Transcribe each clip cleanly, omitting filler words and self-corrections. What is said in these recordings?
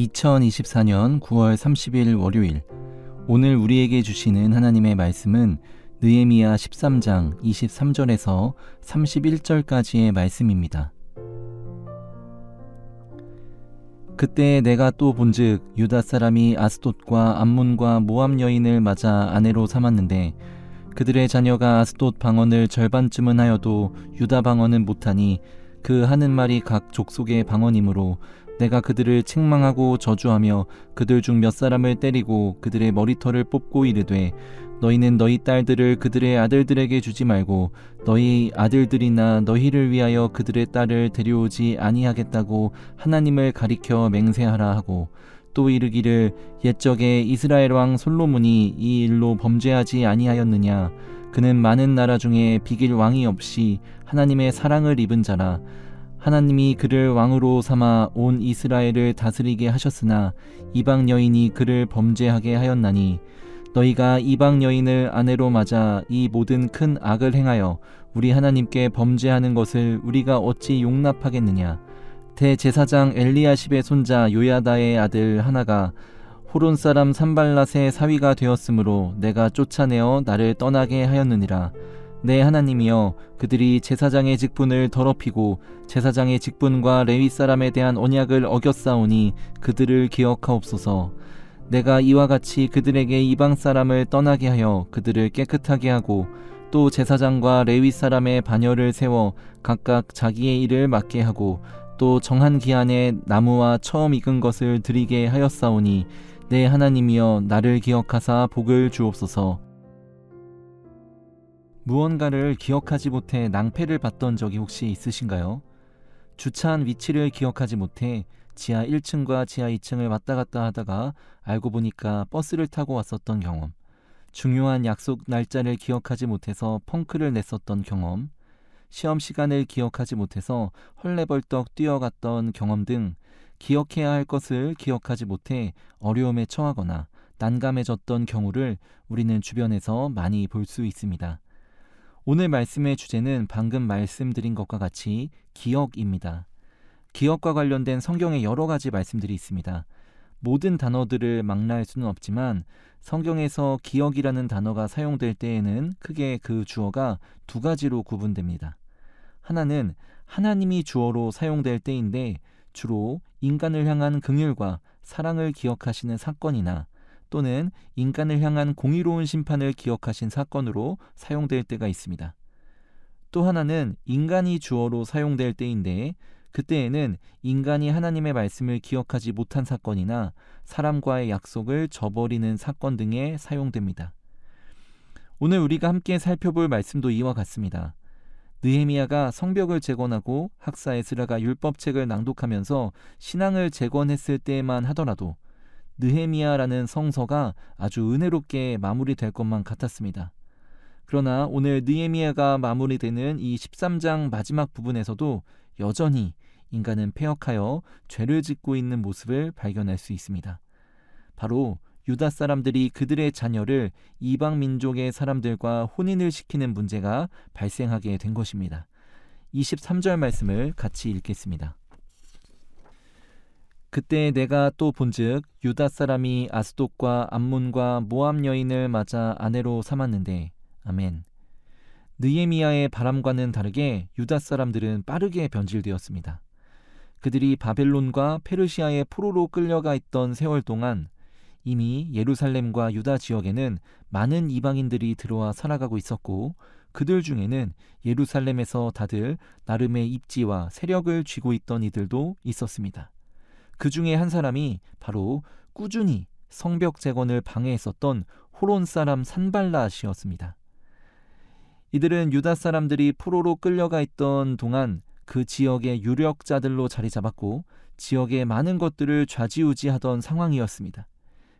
2024년 9월 30일 월요일, 오늘 우리에게 주시는 하나님의 말씀은 느헤미야 13장 23절에서 31절까지의 말씀입니다. 그때 내가 또 본즉 유다 사람이 아스돗과 암몬과 모압 여인을 맞아 아내로 삼았는데 그들의 자녀가 아스돗 방언을 절반쯤은 하여도 유다 방언은 못하니 그 하는 말이 각 족속의 방언이므로 내가 그들을 책망하고 저주하며 그들 중 몇 사람을 때리고 그들의 머리털을 뽑고 이르되 너희는 너희 딸들을 그들의 아들들에게 주지 말고 너희 아들들이나 너희를 위하여 그들의 딸을 데려오지 아니하겠다고 하나님을 가리켜 맹세하라 하고 또 이르기를 옛적에 이스라엘 왕 솔로몬이 이 일로 범죄하지 아니하였느냐. 그는 많은 나라 중에 비길 왕이 없이 하나님의 사랑을 입은 자라. 하나님이 그를 왕으로 삼아 온 이스라엘을 다스리게 하셨으나 이방 여인이 그를 범죄하게 하였나니 너희가 이방 여인을 아내로 맞아 이 모든 큰 악을 행하여 우리 하나님께 범죄하는 것을 우리가 어찌 용납하겠느냐. 대제사장 엘리야십의 손자 요야다의 아들 하나가 호론 사람 산발랏의 사위가 되었으므로 내가 쫓아내어 나를 떠나게 하였느니라. 내 하나님이여, 그들이 제사장의 직분을 더럽히고 제사장의 직분과 레위 사람에 대한 언약을 어겼사오니 그들을 기억하옵소서. 내가 이와 같이 그들에게 이방 사람을 떠나게 하여 그들을 깨끗하게 하고 또 제사장과 레위 사람의 반열을 세워 각각 자기의 일을 맡게 하고 또 정한 기한에 나무와 처음 익은 것을 드리게 하였사오니 내 하나님이여, 나를 기억하사 복을 주옵소서. 무언가를 기억하지 못해 낭패를 봤던 적이 혹시 있으신가요? 주차한 위치를 기억하지 못해 지하 1층과 지하 2층을 왔다 갔다 하다가 알고 보니까 버스를 타고 왔었던 경험, 중요한 약속 날짜를 기억하지 못해서 펑크를 냈었던 경험, 시험 시간을 기억하지 못해서 헐레벌떡 뛰어갔던 경험 등 기억해야 할 것을 기억하지 못해 어려움에 처하거나 난감해졌던 경우를 우리는 주변에서 많이 볼 수 있습니다. 오늘 말씀의 주제는 방금 말씀드린 것과 같이 기억입니다. 기억과 관련된 성경의 여러 가지 말씀들이 있습니다. 모든 단어들을 망라할 수는 없지만 성경에서 기억이라는 단어가 사용될 때에는 크게 그 주어가 두 가지로 구분됩니다. 하나는 하나님이 주어로 사용될 때인데 주로 인간을 향한 긍휼과 사랑을 기억하시는 사건이나 또는 인간을 향한 공의로운 심판을 기억하신 사건으로 사용될 때가 있습니다. 또 하나는 인간이 주어로 사용될 때인데 그때에는 인간이 하나님의 말씀을 기억하지 못한 사건이나 사람과의 약속을 저버리는 사건 등에 사용됩니다. 오늘 우리가 함께 살펴볼 말씀도 이와 같습니다. 느헤미야가 성벽을 재건하고 학사 에스라가 율법책을 낭독하면서 신앙을 재건했을 때만 하더라도 느헤미야라는 성서가 아주 은혜롭게 마무리될 것만 같았습니다. 그러나 오늘 느헤미야가 마무리되는 이 13장 마지막 부분에서도 여전히 인간은 패역하여 죄를 짓고 있는 모습을 발견할 수 있습니다. 바로 유다 사람들이 그들의 자녀를 이방 민족의 사람들과 혼인을 시키는 문제가 발생하게 된 것입니다. 23절 말씀을 같이 읽겠습니다. 그때 내가 또 본즉 유다 사람이 아스돗과 암몬과 모압 여인을 맞아 아내로 삼았는데, 아멘. 느헤미야의 바람과는 다르게 유다 사람들은 빠르게 변질되었습니다. 그들이 바벨론과 페르시아의 포로로 끌려가 있던 세월 동안 이미 예루살렘과 유다 지역에는 많은 이방인들이 들어와 살아가고 있었고 그들 중에는 예루살렘에서 다들 나름의 입지와 세력을 쥐고 있던 이들도 있었습니다. 그 중에 한 사람이 바로 꾸준히 성벽 재건을 방해했었던 호론 사람 산발랏이었습니다. 이들은 유다 사람들이 포로로 끌려가 있던 동안 그 지역의 유력자들로 자리 잡았고 지역의 많은 것들을 좌지우지하던 상황이었습니다.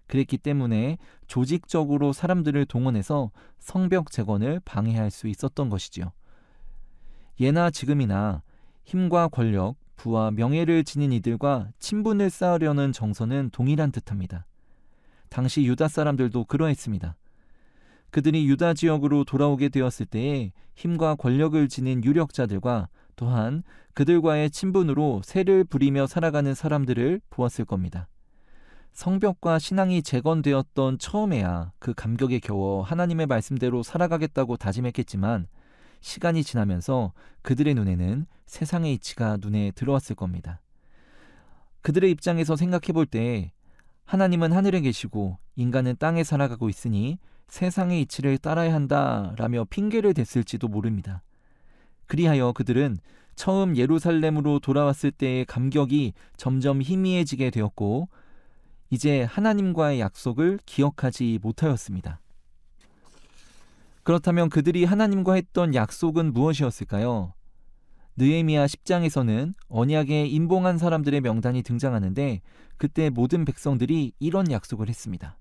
그랬기 때문에 조직적으로 사람들을 동원해서 성벽 재건을 방해할 수 있었던 것이지요. 예나 지금이나 힘과 권력, 부와 명예를 지닌 이들과 친분을 쌓으려는 정서는 동일한 듯합니다. 당시 유다 사람들도 그러했습니다. 그들이 유다 지역으로 돌아오게 되었을 때에 힘과 권력을 지닌 유력자들과 또한 그들과의 친분으로 세를 부리며 살아가는 사람들을 보았을 겁니다. 성벽과 신앙이 재건되었던 처음에야 그 감격에 겨워 하나님의 말씀대로 살아가겠다고 다짐했겠지만 시간이 지나면서 그들의 눈에는 세상의 이치가 눈에 들어왔을 겁니다. 그들의 입장에서 생각해 볼 때 하나님은 하늘에 계시고 인간은 땅에 살아가고 있으니 세상의 이치를 따라야 한다라며 핑계를 댔을지도 모릅니다. 그리하여 그들은 처음 예루살렘으로 돌아왔을 때의 감격이 점점 희미해지게 되었고 이제 하나님과의 약속을 기억하지 못하였습니다. 그렇다면 그들이 하나님과 했던 약속은 무엇이었을까요? 느헤미야 10장에서는 언약에 임봉한 사람들의 명단이 등장하는데 그때 모든 백성들이 이런 약속을 했습니다.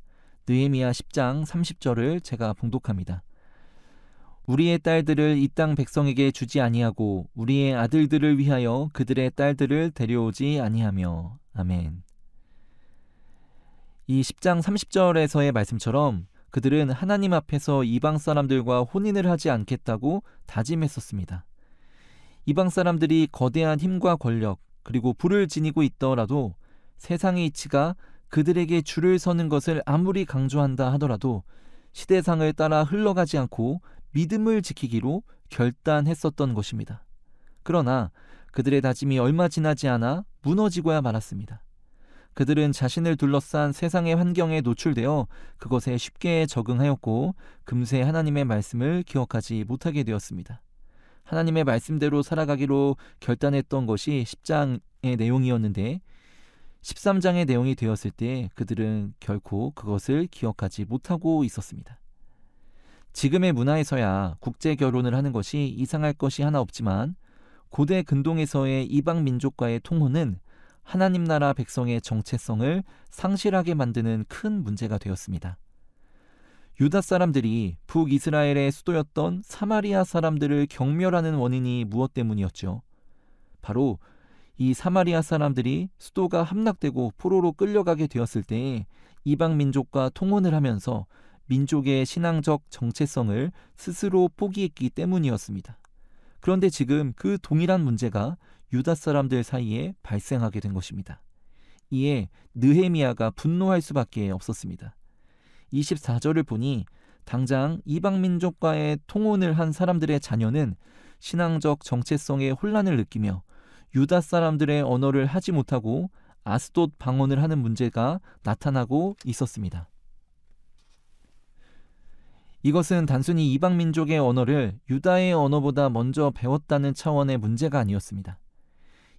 느헤미야 10장 30절을 제가 봉독합니다. 우리의 딸들을 이 땅 백성에게 주지 아니하고 우리의 아들들을 위하여 그들의 딸들을 데려오지 아니하며. 아멘. 이 10장 30절에서의 말씀처럼 그들은 하나님 앞에서 이방 사람들과 혼인을 하지 않겠다고 다짐했었습니다. 이방 사람들이 거대한 힘과 권력 그리고 부를 지니고 있더라도 세상의 이치가 그들에게 줄을 서는 것을 아무리 강조한다 하더라도 시대상을 따라 흘러가지 않고 믿음을 지키기로 결단했었던 것입니다. 그러나 그들의 다짐이 얼마 지나지 않아 무너지고야 말았습니다. 그들은 자신을 둘러싼 세상의 환경에 노출되어 그것에 쉽게 적응하였고 금세 하나님의 말씀을 기억하지 못하게 되었습니다. 하나님의 말씀대로 살아가기로 결단했던 것이 10장의 내용이었는데 13장의 내용이 되었을 때 그들은 결코 그것을 기억하지 못하고 있었습니다. 지금의 문화에서야 국제 결혼을 하는 것이 이상할 것이 하나 없지만 고대 근동에서의 이방 민족과의 통혼은 하나님 나라 백성의 정체성을 상실하게 만드는 큰 문제가 되었습니다. 유다 사람들이 북이스라엘의 수도였던 사마리아 사람들을 경멸하는 원인이 무엇 때문이었죠? 바로 이 사마리아 사람들이 수도가 함락되고 포로로 끌려가게 되었을 때 이방 민족과 통혼을 하면서 민족의 신앙적 정체성을 스스로 포기했기 때문이었습니다. 그런데 지금 그 동일한 문제가 유다 사람들 사이에 발생하게 된 것입니다. 이에 느헤미야가 분노할 수밖에 없었습니다. 24절을 보니 당장 이방 민족과의 통혼을 한 사람들의 자녀는 신앙적 정체성의 혼란을 느끼며 유다 사람들의 언어를 하지 못하고 아스돗 방언을 하는 문제가 나타나고 있었습니다. 이것은 단순히 이방 민족의 언어를 유다의 언어보다 먼저 배웠다는 차원의 문제가 아니었습니다.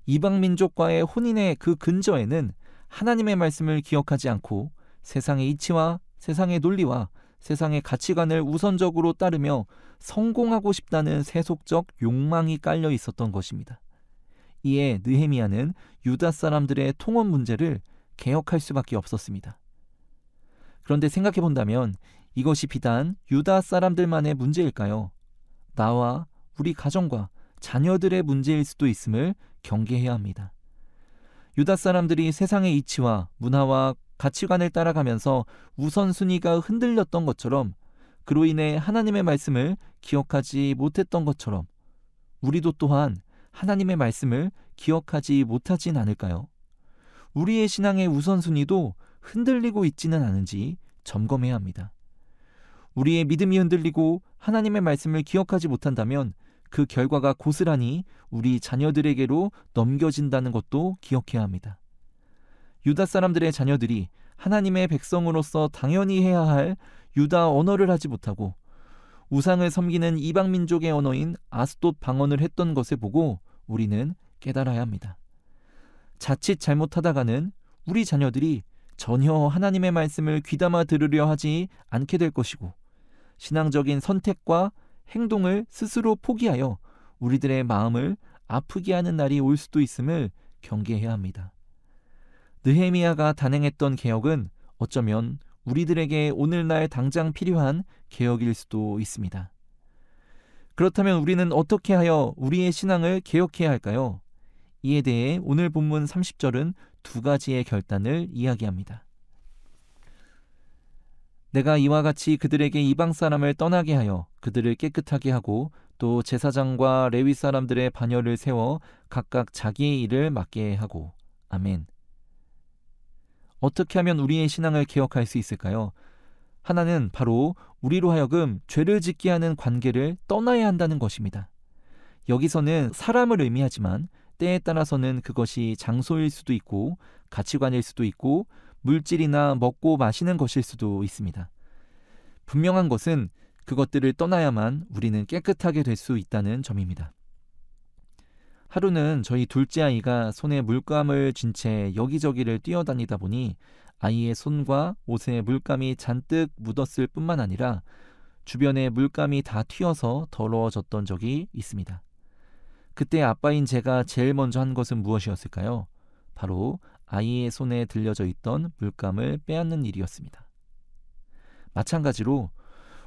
이방 민족과의 혼인의 그 근저에는 하나님의 말씀을 기억하지 않고 세상의 이치와 세상의 논리와 세상의 가치관을 우선적으로 따르며 성공하고 싶다는 세속적 욕망이 깔려 있었던 것입니다. 이에 느헤미야는 유다 사람들의 통혼 문제를 개혁할 수밖에 없었습니다. 그런데 생각해 본다면 이것이 비단 유다 사람들만의 문제일까요? 나와 우리 가정과 자녀들의 문제일 수도 있음을 경계해야 합니다. 유다 사람들이 세상의 이치와 문화와 가치관을 따라가면서 우선순위가 흔들렸던 것처럼 그로 인해 하나님의 말씀을 기억하지 못했던 것처럼 우리도 또한 하나님의 말씀을 기억하지 못하진 않을까요? 우리의 신앙의 우선순위도 흔들리고 있지는 않은지 점검해야 합니다. 우리의 믿음이 흔들리고 하나님의 말씀을 기억하지 못한다면 그 결과가 고스란히 우리 자녀들에게로 넘겨진다는 것도 기억해야 합니다. 유다 사람들의 자녀들이 하나님의 백성으로서 당연히 해야 할 유다 언어를 하지 못하고 우상을 섬기는 이방 민족의 언어인 아스돗 방언을 했던 것을 보고 우리는 깨달아야 합니다. 자칫 잘못하다가는 우리 자녀들이 전혀 하나님의 말씀을 귀담아 들으려 하지 않게 될 것이고 신앙적인 선택과 행동을 스스로 포기하여 우리들의 마음을 아프게 하는 날이 올 수도 있음을 경계해야 합니다. 느헤미야가 단행했던 개혁은 어쩌면 우리들에게 오늘날 당장 필요한 개혁일 수도 있습니다. 그렇다면 우리는 어떻게 하여 우리의 신앙을 개혁해야 할까요? 이에 대해 오늘 본문 30절은 두 가지의 결단을 이야기합니다. 내가 이와 같이 그들에게 이방 사람을 떠나게 하여 그들을 깨끗하게 하고 또 제사장과 레위 사람들의 반열을 세워 각각 자기의 일을 맡게 하고. 아멘. 어떻게 하면 우리의 신앙을 개혁할 수 있을까요? 하나는 바로 우리로 하여금 죄를 짓게 하는 관계를 떠나야 한다는 것입니다. 여기서는 사람을 의미하지만 때에 따라서는 그것이 장소일 수도 있고 가치관일 수도 있고 물질이나 먹고 마시는 것일 수도 있습니다. 분명한 것은 그것들을 떠나야만 우리는 깨끗하게 될 수 있다는 점입니다. 하루는 저희 둘째 아이가 손에 물감을 쥔 채 여기저기를 뛰어다니다 보니 아이의 손과 옷에 물감이 잔뜩 묻었을 뿐만 아니라 주변에 물감이 다 튀어서 더러워졌던 적이 있습니다. 그때 아빠인 제가 제일 먼저 한 것은 무엇이었을까요? 바로 아이의 손에 들려져 있던 물감을 빼앗는 일이었습니다. 마찬가지로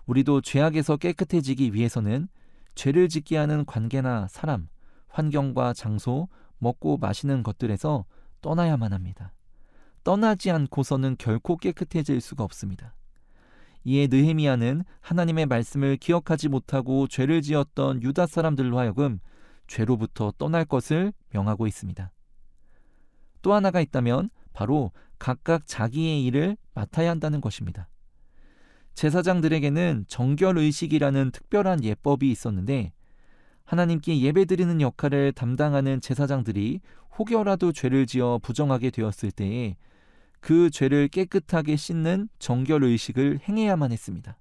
우리도 죄악에서 깨끗해지기 위해서는 죄를 짓게 하는 관계나 사람, 환경과 장소, 먹고 마시는 것들에서 떠나야만 합니다. 떠나지 않고서는 결코 깨끗해질 수가 없습니다. 이에 느헤미야는 하나님의 말씀을 기억하지 못하고 죄를 지었던 유다 사람들로 하여금 죄로부터 떠날 것을 명하고 있습니다. 또 하나가 있다면 바로 각각 자기의 일을 맡아야 한다는 것입니다. 제사장들에게는 정결의식이라는 특별한 예법이 있었는데 하나님께 예배드리는 역할을 담당하는 제사장들이 혹여라도 죄를 지어 부정하게 되었을 때에 그 죄를 깨끗하게 씻는 정결의식을 행해야만 했습니다.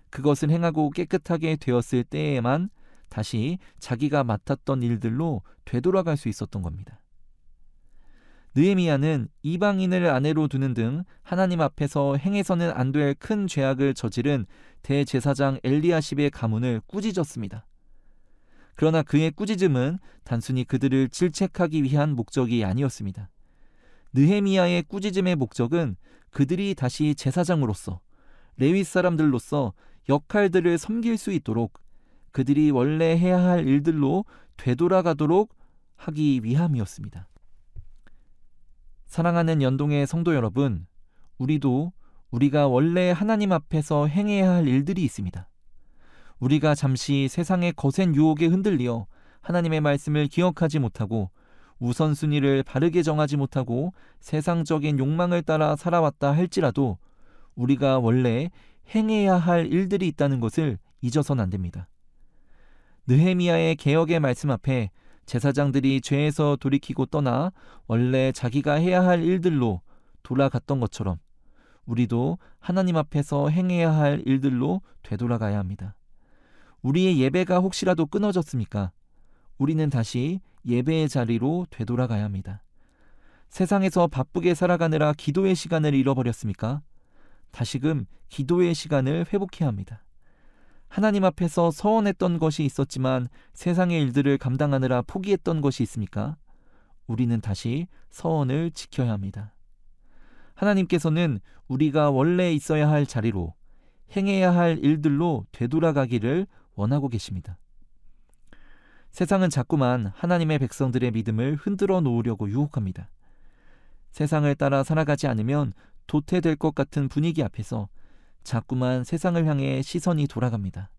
그것을 행하고 깨끗하게 되었을 때에만 다시 자기가 맡았던 일들로 되돌아갈 수 있었던 겁니다. 느헤미야는 이방인을 아내로 두는 등 하나님 앞에서 행해서는 안 될 큰 죄악을 저지른 대제사장 엘리야십의 가문을 꾸짖었습니다. 그러나 그의 꾸짖음은 단순히 그들을 질책하기 위한 목적이 아니었습니다. 느헤미야의 꾸짖음의 목적은 그들이 다시 제사장으로서 레위 사람들로서 역할들을 섬길 수 있도록 그들이 원래 해야 할 일들로 되돌아가도록 하기 위함이었습니다. 사랑하는 연동의 성도 여러분, 우리가 원래 하나님 앞에서 행해야 할 일들이 있습니다. 우리가 잠시 세상의 거센 유혹에 흔들려 하나님의 말씀을 기억하지 못하고 우선순위를 바르게 정하지 못하고 세상적인 욕망을 따라 살아왔다 할지라도 우리가 원래 행해야 할 일들이 있다는 것을 잊어서는 안 됩니다. 느헤미야의 개혁의 말씀 앞에 제사장들이 죄에서 돌이키고 떠나 원래 자기가 해야 할 일들로 돌아갔던 것처럼 우리도 하나님 앞에서 행해야 할 일들로 되돌아가야 합니다. 우리의 예배가 혹시라도 끊어졌습니까? 우리는 다시 예배의 자리로 되돌아가야 합니다. 세상에서 바쁘게 살아가느라 기도의 시간을 잃어버렸습니까? 다시금 기도의 시간을 회복해야 합니다. 하나님 앞에서 서원했던 것이 있었지만 세상의 일들을 감당하느라 포기했던 것이 있습니까? 우리는 다시 서원을 지켜야 합니다. 하나님께서는 우리가 원래 있어야 할 자리로 행해야 할 일들로 되돌아가기를 원하고 계십니다. 세상은 자꾸만 하나님의 백성들의 믿음을 흔들어 놓으려고 유혹합니다. 세상을 따라 살아가지 않으면 도태될 것 같은 분위기 앞에서 자꾸만 세상을 향해 시선이 돌아갑니다.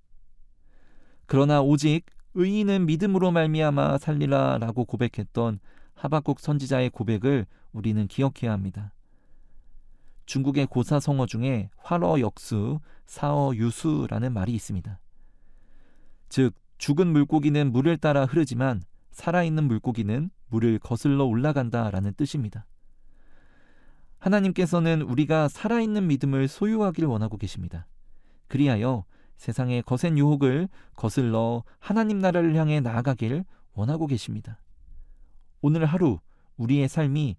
그러나 오직 의인은 믿음으로 말미암아 살리라 라고 고백했던 하박국 선지자의 고백을 우리는 기억해야 합니다. 중국의 고사성어 중에 활어 역수, 사어 유수라는 말이 있습니다. 즉 죽은 물고기는 물을 따라 흐르지만 살아있는 물고기는 물을 거슬러 올라간다라는 뜻입니다. 하나님께서는 우리가 살아있는 믿음을 소유하길 원하고 계십니다. 그리하여 세상의 거센 유혹을 거슬러 하나님 나라를 향해 나아가길 원하고 계십니다. 오늘 하루 우리의 삶이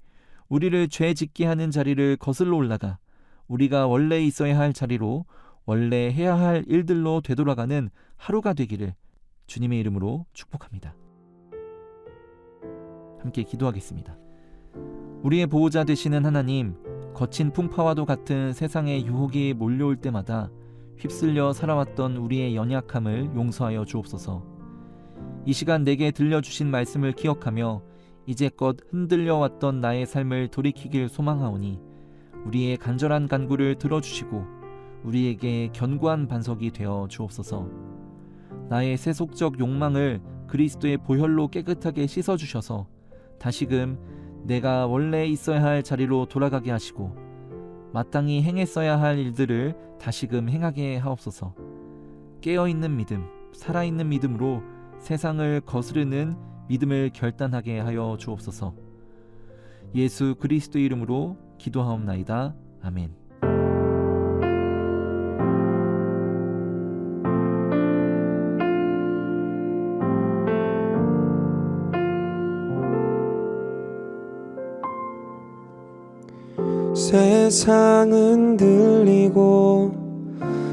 우리를 죄 짓게 하는 자리를 거슬러 올라가 우리가 원래 있어야 할 자리로 원래 해야 할 일들로 되돌아가는 하루가 되기를 주님의 이름으로 축복합니다. 함께 기도하겠습니다. 우리의 보호자 되시는 하나님, 거친 풍파와도 같은 세상의 유혹이 몰려올 때마다 휩쓸려 살아왔던 우리의 연약함을 용서하여 주옵소서. 이 시간 내게 들려주신 말씀을 기억하며 이제껏 흔들려왔던 나의 삶을 돌이키길 소망하오니 우리의 간절한 간구를 들어주시고 우리에게 견고한 반석이 되어 주옵소서. 나의 세속적 욕망을 그리스도의 보혈로 깨끗하게 씻어주셔서 다시금 내가 원래 있어야 할 자리로 돌아가게 하시고 마땅히 행했어야 할 일들을 다시금 행하게 하옵소서. 깨어있는 믿음, 살아있는 믿음으로 세상을 거스르는 믿음을 결단하게 하여 주옵소서. 예수 그리스도 이름으로 기도하옵나이다. 아멘. 세상은 들리고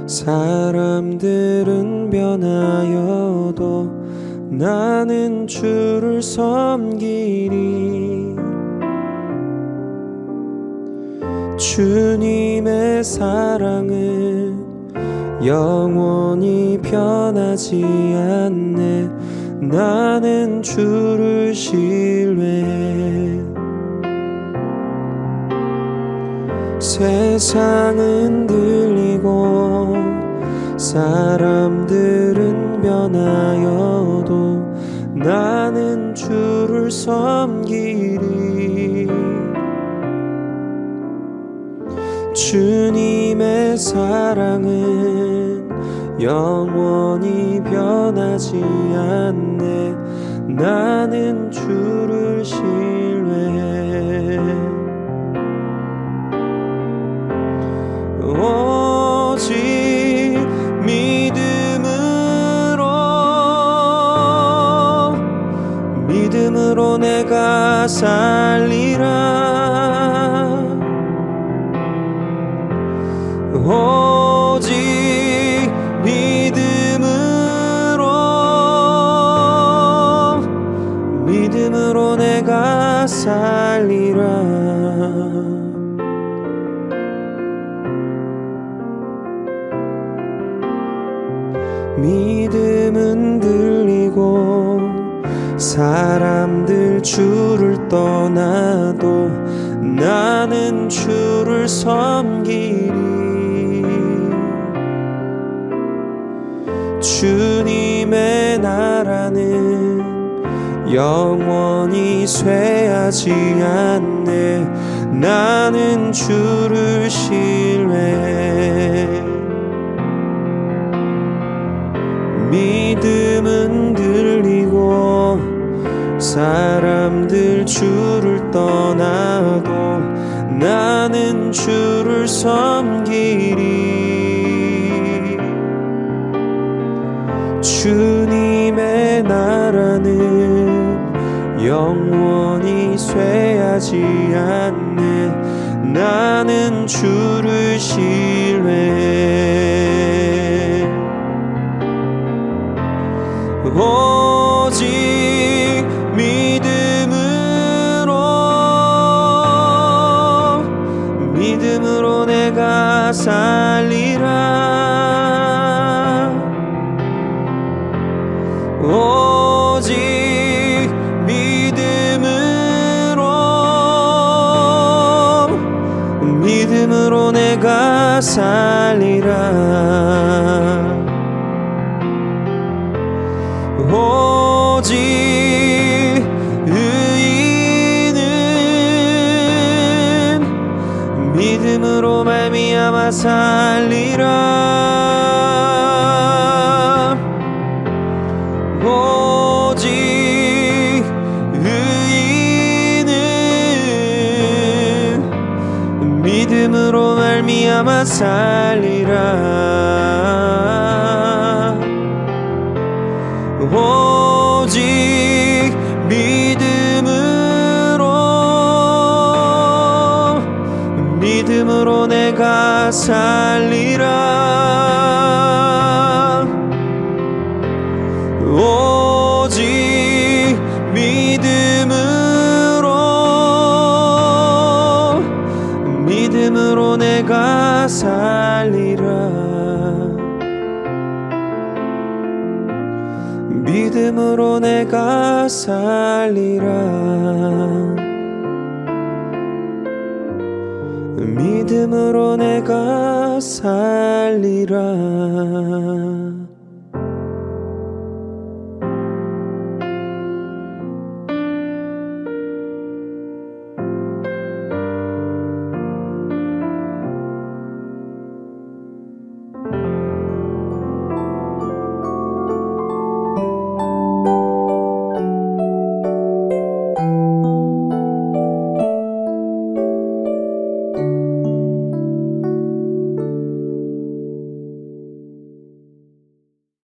사람들은 변하여도 나는 주를 섬기리. 주님의 사랑은 영원히 변하지 않네. 나는 주를 신뢰해. 세상은 들리고 사람들은 변하여도 나는 주를 섬기리. 주님의 사랑은 영원히 변하지 않네. 나는 주를 신뢰해. 오직 믿음으로 내가 살리라. 오직 믿음으로 내가 살리라. 믿음은 들리고 사람들 주를 떠나도 나는 주를 섬기리. 주님의 나라는 영원히 쇠하지 않네. 나는 주를 신뢰해. 믿음은 들리고 사람들 주를 떠나도 나는 주를 섬기리. 주님의 나라는 영원히 쇠하지 않네. 나는 주를 신뢰해. 오직 믿음으로 내가 살리라. 오직 믿음으로 내가 살리라. 오직 의인은 믿음으로 말미암아 살리라. 오직 의인은 믿음으로 말미암아 살리라. 오직 믿음으로 내가 살리라. 오직 믿음으로 내가 살리라. 믿음으로 내가 살리라. 믿음으로 내가 살리라.